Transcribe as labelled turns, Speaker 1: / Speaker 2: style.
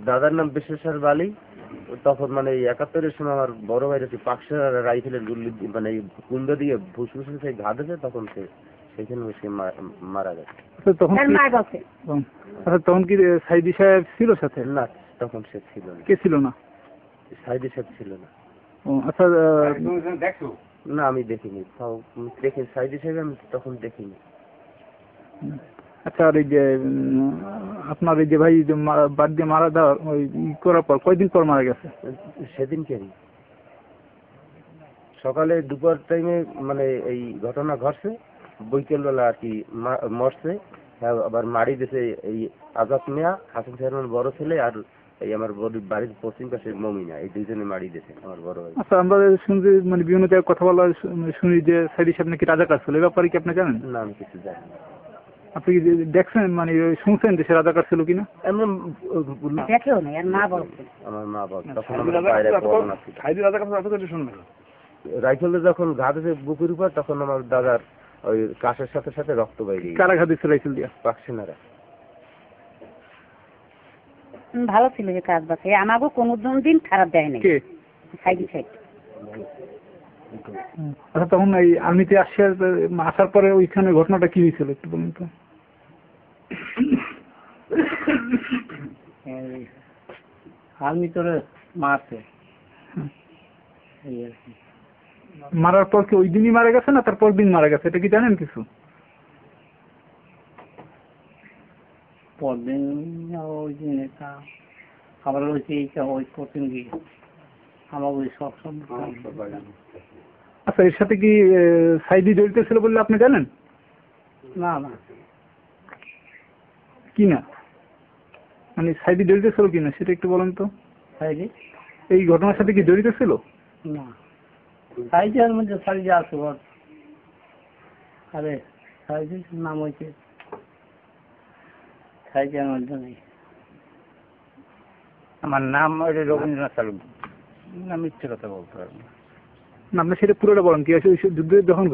Speaker 1: দাদার নাম বিশ্বেশ্বর বালি। তখন মানে এই ৭১-এর সময় আমার বড় ভাইয়ের একটি পাকশা রাইফেলের গুলি মানে এই কুন্দ দিয়ে ফুসফুসে সেই ঘা দিয়েছে, তখন সেখানে সে মারা গেছে।
Speaker 2: তখন কি সাইদি সাহেব ছিল সাথে?
Speaker 1: না, তখন সে ছিল না।
Speaker 2: কে ছিল না?
Speaker 1: সাইদি সাহেব ছিল না।
Speaker 2: আচ্ছা,
Speaker 1: না আমি দেখিনি, দেখি সাইদি সাহেব আমি তখন দেখিনি।
Speaker 2: আচ্ছা, আর এই যে আপনার এই যে ভাই বাদ দিয়ে মারা দেওয়ার ওই করার পর কয়দিন পর মারা গেছে?
Speaker 1: সেদিনকে সকালে দুপুর টাইমে মানে এই ঘটনা ঘটছে, বৈকালবেলা আর কি মরছে। আবার মারি দিয়েছে এই আজাদ মিয়া, হাসান সাহেবের বড় ছেলে, আর এই আমার বাড়ির পশ্চিম পাশে মমিনা, এই দুইজনে মারি দিয়েছে আমার বড় ভাই।
Speaker 2: আচ্ছা, আমরা শুনছি মানে বিভিন্ন জায়গায় কথা বলা শুনি যে সাইদি সাহেব নাকি রাজাকার ছিল, এই ব্যাপারে কি আপনি জানেন?
Speaker 1: না, আমি কিছু জানি না।
Speaker 2: আপনি কি দেখছেন মানে শুনছেন যে সে রাজাকার ছিল কিনা?
Speaker 1: আমার মা বল তখন রাইফেলে যখন ঘা দিয়েছে বুকের উপর, তখন আমার দাদার ওই কাশের সাথে সাথে রক্ত বাইরে।
Speaker 2: কারা ঘা দিচ্ছে রাইফেল দিয়া?
Speaker 1: পাকসেনারা।
Speaker 3: ভালো ছিল যে কাজ বাসে, আমাকে কোনো দিন খারাপ দেয় নাই।
Speaker 2: কে?
Speaker 3: সাইদি সাইড।
Speaker 2: আচ্ছা, তখন এই আর্মিতে আসার পরে ওইখানে ঘটনাটা কি হয়েছিল একটু বলুন তো।
Speaker 4: আর্মি তোরে মারছে।
Speaker 2: মারার পর কি ওই দিনই মারা গেছে না তারপর দিন মারা গেছে, এটা কি জানেন কিছু?
Speaker 4: পরদিন ওই দিন আবার ওই প্রতিদিন গিয়ে আমার ওই সব
Speaker 2: আচ্ছা, এর সাথে কি সাইদি জড়িত ছিল বললে আপনি জানেন?
Speaker 4: না না,
Speaker 2: কি না মানে সাইদি জড়িত ছিল কিনা সেটা একটু বলেন তো।
Speaker 4: সাইদি
Speaker 2: এই ঘটনার সাথে কি জড়িত ছিল?
Speaker 4: না, সাইজের মধ্যে সাইজে আছে। আরে সাইজের নাম হয়েছে সাইজের মধ্যে নেই।
Speaker 1: আমার নাম রবীন্দ্রনাথ তালুকদার। আমি মিথ্যে কথা বলতে পারবো না।
Speaker 2: আপনি সেটা পুরোটা বলেন কি আছে যুদ্ধ যখন